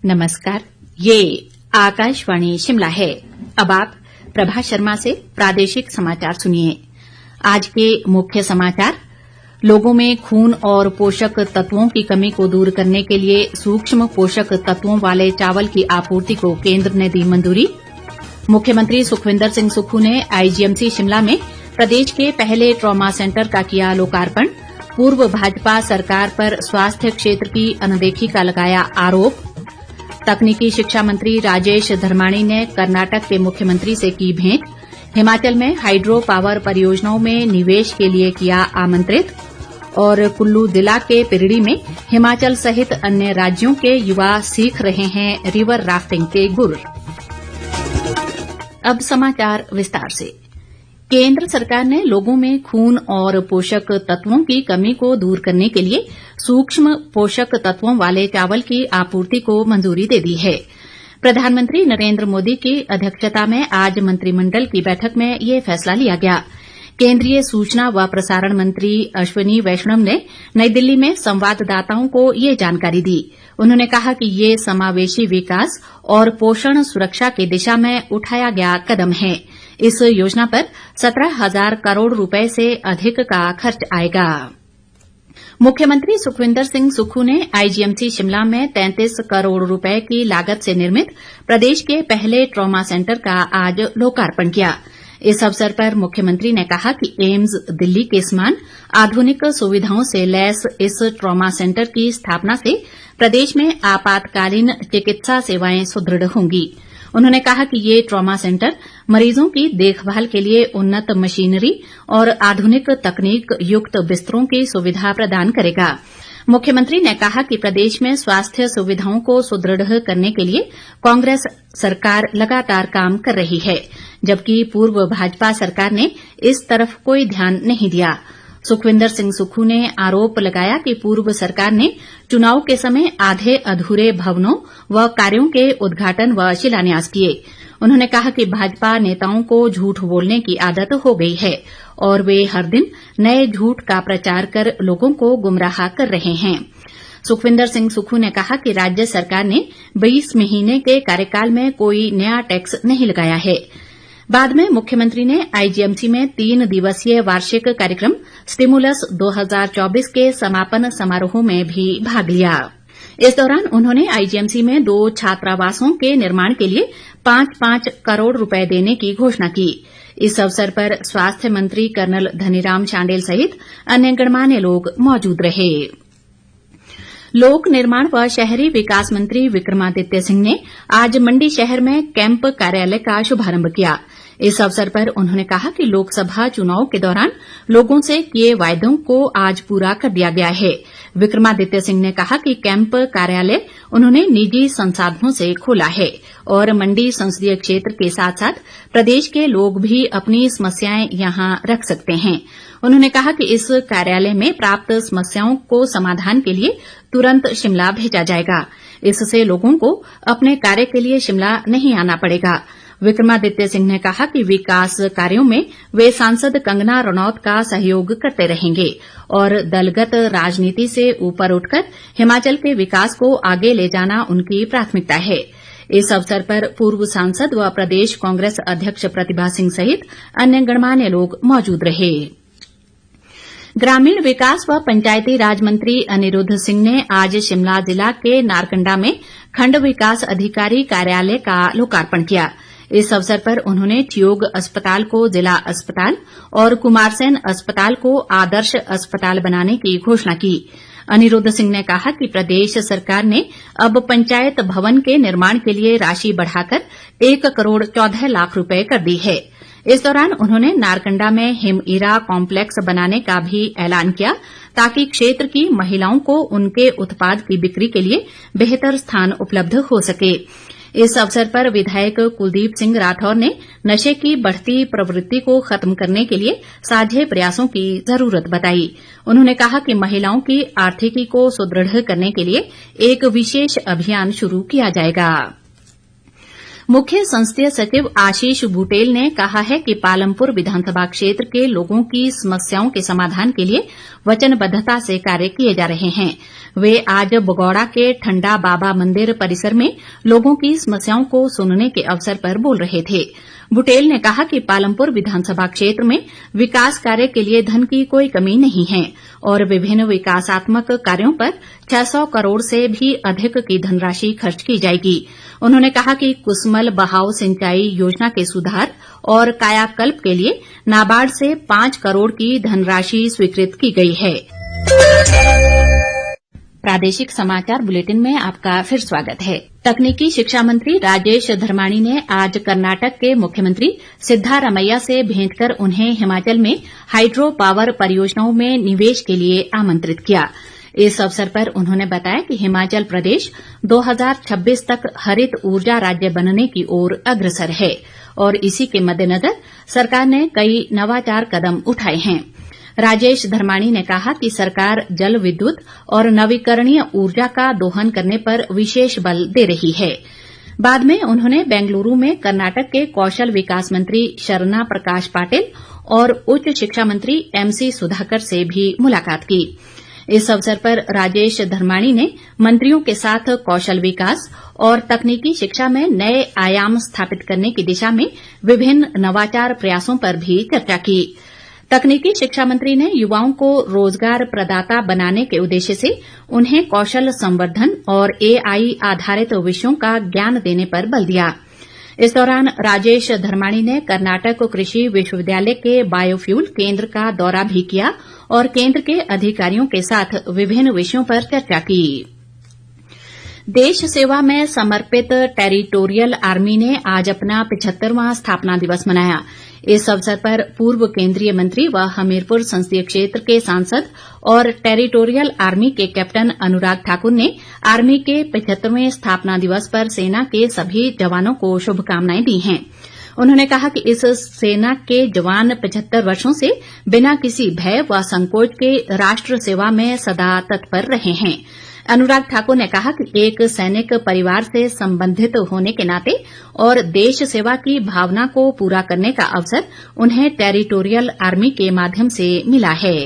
नमस्कार, ये आकाशवाणी शिमला है। अब आप प्रभा शर्मा से प्रादेशिक समाचार सुनिए। आज के मुख्य समाचार। लोगों में खून और पोषक तत्वों की कमी को दूर करने के लिए सूक्ष्म पोषक तत्वों वाले चावल की आपूर्ति को केंद्र ने दी मंजूरी। मुख्यमंत्री सुखविंदर सिंह सुक्खू ने आईजीएमसी शिमला में प्रदेश के पहले ट्रॉमा सेंटर का किया लोकार्पण। पूर्व भाजपा सरकार पर स्वास्थ्य क्षेत्र की अनदेखी का लगाया आरोप। तकनीकी शिक्षा मंत्री राजेश धर्माणी ने कर्नाटक के मुख्यमंत्री से की भेंट। हिमाचल में हाइड्रो पावर परियोजनाओं में निवेश के लिए किया आमंत्रित। और कुल्लू जिला के पिरडी में हिमाचल सहित अन्य राज्यों के युवा सीख रहे हैं रिवर राफ्टिंग के गुर। अब समाचार विस्तार से। केंद्र सरकार ने लोगों में खून और पोषक तत्वों की कमी को दूर करने के लिए सूक्ष्म पोषक तत्वों वाले चावल की आपूर्ति को मंजूरी दे दी है। प्रधानमंत्री नरेंद्र मोदी की अध्यक्षता में आज मंत्रिमंडल की बैठक में ये फैसला लिया गया। केंद्रीय सूचना व प्रसारण मंत्री अश्विनी वैष्णव ने नई दिल्ली में संवाददाताओं को ये जानकारी दी। उन्होंने कहा कि ये समावेशी विकास और पोषण सुरक्षा की दिशा में उठाया गया कदम है। इस योजना पर 17,000 करोड़ रुपए से अधिक का खर्च आएगा। मुख्यमंत्री सुखविंदर सिंह सुक्खू ने आईजीएमसी शिमला में 33 करोड़ रुपए की लागत से निर्मित प्रदेश के पहले ट्रॉमा सेंटर का आज लोकार्पण किया। इस अवसर पर मुख्यमंत्री ने कहा कि एम्स दिल्ली के समान आधुनिक सुविधाओं से लैस इस ट्रॉमा सेंटर की स्थापना से प्रदेश में आपातकालीन चिकित्सा सेवाएं सुदृढ़ होंगी। उन्होंने कहा कि ये ट्रॉमा सेंटर मरीजों की देखभाल के लिए उन्नत मशीनरी और आधुनिक तकनीक युक्त बिस्तरों की सुविधा प्रदान करेगा। मुख्यमंत्री ने कहा कि प्रदेश में स्वास्थ्य सुविधाओं को सुदृढ़ करने के लिए कांग्रेस सरकार लगातार काम कर रही है, जबकि पूर्व भाजपा सरकार ने इस तरफ कोई ध्यान नहीं दिया। सुखविंदर सिंह सुक्खू ने आरोप लगाया कि पूर्व सरकार ने चुनाव के समय आधे अधूरे भवनों व कार्यों के उद्घाटन व शिलान्यास किए। उन्होंने कहा कि भाजपा नेताओं को झूठ बोलने की आदत हो गई है और वे हर दिन नए झूठ का प्रचार कर लोगों को गुमराह कर रहे हैं। सुखविंदर सिंह सुक्खू ने कहा कि राज्य सरकार ने 20 महीने के कार्यकाल में कोई नया टैक्स नहीं लगाया है। बाद में मुख्यमंत्री ने आईजीएमसी में 3 दिवसीय वार्षिक कार्यक्रम स्टिमुलस 2024 के समापन समारोह में भी भाग लिया। इस दौरान उन्होंने आईजीएमसी में 2 छात्रावासों के निर्माण के लिए 5-5 करोड़ रुपए देने की घोषणा की। इस अवसर पर स्वास्थ्य मंत्री कर्नल धनीराम शांडिल सहित अन्य गणमान्य लोग मौजूद रहे। लोक निर्माण व शहरी विकास मंत्री विक्रमादित्य सिंह ने आज मंडी शहर में कैंप कार्यालय का शुभारंभ किया। इस अवसर पर उन्होंने कहा कि लोकसभा चुनाव के दौरान लोगों से किए वायदों को आज पूरा कर दिया गया है। विक्रमादित्य सिंह ने कहा कि कैंप कार्यालय उन्होंने निजी संसाधनों से खोला है और मंडी संसदीय क्षेत्र के साथ साथ प्रदेश के लोग भी अपनी समस्याएं यहां रख सकते हैं। उन्होंने कहा कि इस कार्यालय में प्राप्त समस्याओं को समाधान के लिए तुरंत शिमला भेजा जाएगा। इससे लोगों को अपने कार्य के लिए शिमला नहीं आना पड़ेगा। विक्रमादित्य सिंह ने कहा कि विकास कार्यों में वे सांसद कंगना रनौत का सहयोग करते रहेंगे और दलगत राजनीति से ऊपर उठकर हिमाचल के विकास को आगे ले जाना उनकी प्राथमिकता है। इस अवसर पर पूर्व सांसद व प्रदेश कांग्रेस अध्यक्ष प्रतिभा सिंह सहित अन्य गणमान्य लोग मौजूद रहे। ग्रामीण विकास व पंचायती राज मंत्री अनिरुद्ध सिंह ने आज शिमला जिला के नारकंडा में खंड विकास अधिकारी कार्यालय का लोकार्पण किया। इस अवसर पर उन्होंने ठियोग अस्पताल को जिला अस्पताल और कुमारसैन अस्पताल को आदर्श अस्पताल बनाने की घोषणा की। अनिरुद्ध सिंह ने कहा कि प्रदेश सरकार ने अब पंचायत भवन के निर्माण के लिए राशि बढ़ाकर 1 करोड़ 14 लाख रुपए कर दी है। इस दौरान उन्होंने नारकंडा में हिमईरा कॉम्प्लेक्स बनाने का भी ऐलान किया ताकि क्षेत्र की महिलाओं को उनके उत्पाद की बिक्री के लिए बेहतर स्थान उपलब्ध हो सके। इस अवसर पर विधायक कुलदीप सिंह राठौर ने नशे की बढ़ती प्रवृत्ति को खत्म करने के लिए साझे प्रयासों की जरूरत बताई। उन्होंने कहा कि महिलाओं की आर्थिकी को सुदृढ़ करने के लिए एक विशेष अभियान शुरू किया जाएगा। मुख्य संसदीय सचिव आशीष बुटेल ने कहा है कि पालमपुर विधानसभा क्षेत्र के लोगों की समस्याओं के समाधान के लिए वचनबद्धता से कार्य किए जा रहे हैं। वे आज बगौड़ा के ठंडा बाबा मंदिर परिसर में लोगों की समस्याओं को सुनने के अवसर पर बोल रहे थे। बुटेल ने कहा कि पालमपुर विधानसभा क्षेत्र में विकास कार्य के लिए धन की कोई कमी नहीं है और विभिन्न विकासात्मक कार्यों पर 600 करोड़ से भी अधिक की धनराशि खर्च की जाएगी। उन्होंने कहा कि कुसमल बहाव सिंचाई योजना के सुधार और कायाकल्प के लिए नाबार्ड से 5 करोड़ की धनराशि स्वीकृत की गई है। प्रादेशिक समाचार बुलेटिन में आपका फिर स्वागत है। तकनीकी शिक्षा मंत्री राजेश धर्माणी ने आज कर्नाटक के मुख्यमंत्री सिद्धारमैया से भेंट कर उन्हें हिमाचल में हाइड्रो पावर परियोजनाओं में निवेश के लिए आमंत्रित किया। इस अवसर पर उन्होंने बताया कि हिमाचल प्रदेश 2026 तक हरित ऊर्जा राज्य बनने की ओर अग्रसर है और इसी के मद्देनजर सरकार ने कई नवाचार कदम उठाए हैं। राजेश धर्माणी ने कहा कि सरकार जल विद्युत और नवीकरणीय ऊर्जा का दोहन करने पर विशेष बल दे रही है। बाद में उन्होंने बेंगलुरु में कर्नाटक के कौशल विकास मंत्री शरणा प्रकाश पाटिल और उच्च शिक्षा मंत्री एमसी सुधाकर से भी मुलाकात की। इस अवसर पर राजेश धर्माणी ने मंत्रियों के साथ कौशल विकास और तकनीकी शिक्षा में नए आयाम स्थापित करने की दिशा में विभिन्न नवाचार प्रयासों पर भी चर्चा की। तकनीकी शिक्षा मंत्री ने युवाओं को रोजगार प्रदाता बनाने के उद्देश्य से उन्हें कौशल संवर्धन और एआई आधारित विषयों का ज्ञान देने पर बल दिया। इस दौरान राजेश धर्माणी ने कर्नाटक कृषि विश्वविद्यालय के बायोफ्यूल केंद्र का दौरा भी किया और केंद्र के अधिकारियों के साथ विभिन्न विषयों पर चर्चा की। देश सेवा में समर्पित टेरिटोरियल आर्मी ने आज अपना 75वां स्थापना दिवस मनाया। इस अवसर पर पूर्व केंद्रीय मंत्री व हमीरपुर संसदीय क्षेत्र के सांसद और टेरिटोरियल आर्मी के कैप्टन अनुराग ठाकुर ने आर्मी के 75वें स्थापना दिवस पर सेना के सभी जवानों को शुभकामनाएं दी हैं। उन्होंने कहा कि इस सेना के जवान 75 वर्षों से बिना किसी भय व संकोच के राष्ट्र सेवा में सदा तत्पर रहे हैं। अनुराग ठाकुर ने कहा कि एक सैनिक परिवार से संबंधित होने के नाते और देश सेवा की भावना को पूरा करने का अवसर उन्हें टेरिटोरियल आर्मी के माध्यम से मिला है।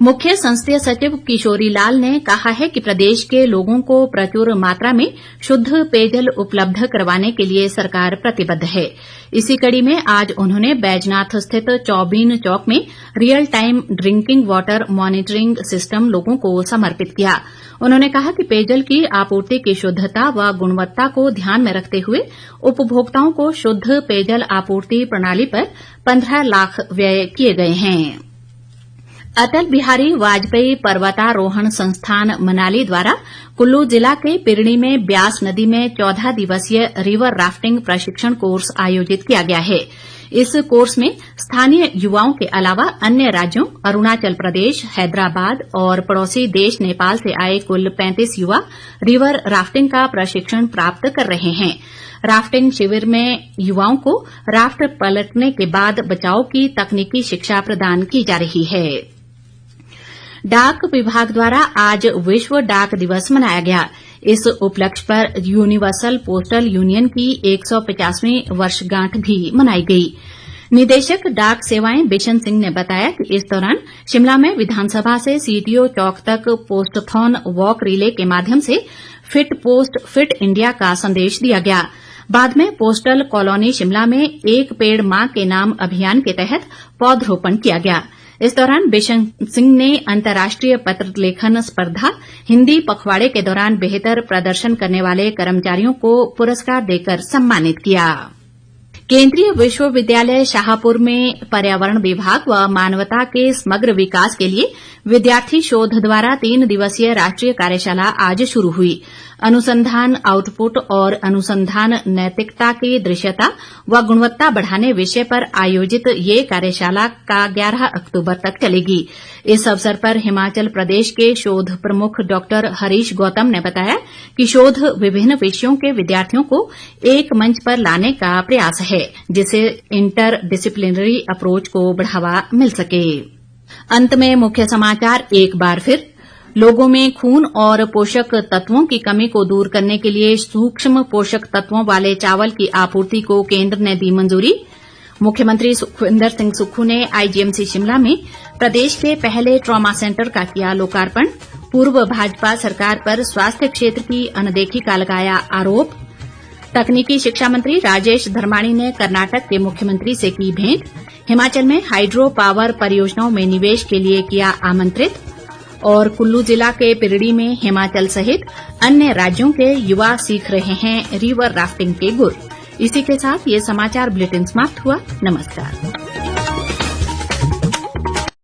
मुख्य संसदीय सचिव किशोरी लाल ने कहा है कि प्रदेश के लोगों को प्रचुर मात्रा में शुद्ध पेयजल उपलब्ध करवाने के लिए सरकार प्रतिबद्ध है। इसी कड़ी में आज उन्होंने बैजनाथ स्थित चौबीन चौक में real time drinking water monitoring system लोगों को समर्पित किया। उन्होंने कहा कि पेयजल की आपूर्ति की शुद्धता व गुणवत्ता को ध्यान में रखते हुए उपभोक्ताओं को शुद्ध पेयजल आपूर्ति प्रणाली पर 15 लाख व्यय किए गए हैं। अटल बिहारी वाजपेयी पर्वतारोहण संस्थान मनाली द्वारा कुल्लू जिला के पिरणी में ब्यास नदी में 14 दिवसीय रिवर राफ्टिंग प्रशिक्षण कोर्स आयोजित किया गया है। इस कोर्स में स्थानीय युवाओं के अलावा अन्य राज्यों अरुणाचल प्रदेश, हैदराबाद और पड़ोसी देश नेपाल से आए कुल 35 युवा रिवर राफ्टिंग का प्रशिक्षण प्राप्त कर रहे हैं। राफ्टिंग शिविर में युवाओं को राफ्ट पलटने के बाद बचाव की तकनीकी शिक्षा प्रदान की जा रही है। डाक विभाग द्वारा आज विश्व डाक दिवस मनाया गया। इस उपलक्ष्य पर यूनिवर्सल पोस्टल यूनियन की 150वीं वर्षगांठ भी मनाई गई। निदेशक डाक सेवाएं बिशन सिंह ने बताया कि इस दौरान शिमला में विधानसभा से सीटीओ चौक तक पोस्टथॉन वॉक रिले के माध्यम से फिट पोस्ट फिट इंडिया का संदेश दिया गया। बाद में पोस्टल कॉलोनी शिमला में एक पेड़ मां के नाम अभियान के तहत पौधरोपण किया गया। इस दौरान बिशन सिंह ने अंतर्राष्ट्रीय पत्र लेखन स्पर्धा हिंदी पखवाड़े के दौरान बेहतर प्रदर्शन करने वाले कर्मचारियों को पुरस्कार देकर सम्मानित किया। केंद्रीय विश्वविद्यालय शाहपुर में पर्यावरण विभाग व मानवता के समग्र विकास के लिए विद्यार्थी शोध द्वारा 3 दिवसीय राष्ट्रीय कार्यशाला आज शुरू हुई। अनुसंधान आउटपुट और अनुसंधान नैतिकता की दृश्यता व गुणवत्ता बढ़ाने विषय पर आयोजित ये कार्यशाला का 11 अक्टूबर तक चलेगी। इस अवसर पर हिमाचल प्रदेश के शोध प्रमुख डॉक्टर हरीश गौतम ने बताया कि शोध विभिन्न विषयों के विद्यार्थियों को एक मंच पर लाने का प्रयास है, जिससे इंटर डिसिप्लिनरी अप्रोच को बढ़ावा मिल सके। अंत में मुख्य समाचार एक बार फिर। लोगों में खून और पोषक तत्वों की कमी को दूर करने के लिए सूक्ष्म पोषक तत्वों वाले चावल की आपूर्ति को केंद्र ने दी मंजूरी। मुख्यमंत्री सुखविंदर सिंह सुक्खू ने आईजीएमसी शिमला में प्रदेश के पहले ट्रॉमा सेंटर का किया लोकार्पण। पूर्व भाजपा सरकार पर स्वास्थ्य क्षेत्र की अनदेखी का लगाया आरोप। तकनीकी शिक्षा मंत्री राजेश धर्माणी ने कर्नाटक के मुख्यमंत्री से की भेंट। हिमाचल में हाइड्रो पावर परियोजनाओं में निवेश के लिए किया आमंत्रित। और कुल्लू जिला के पिरडी में हिमाचल सहित अन्य राज्यों के युवा सीख रहे हैं रिवर राफ्टिंग के गुर। इसी के साथ ये समाचार बुलेटिन समाप्त हुआ। नमस्कार।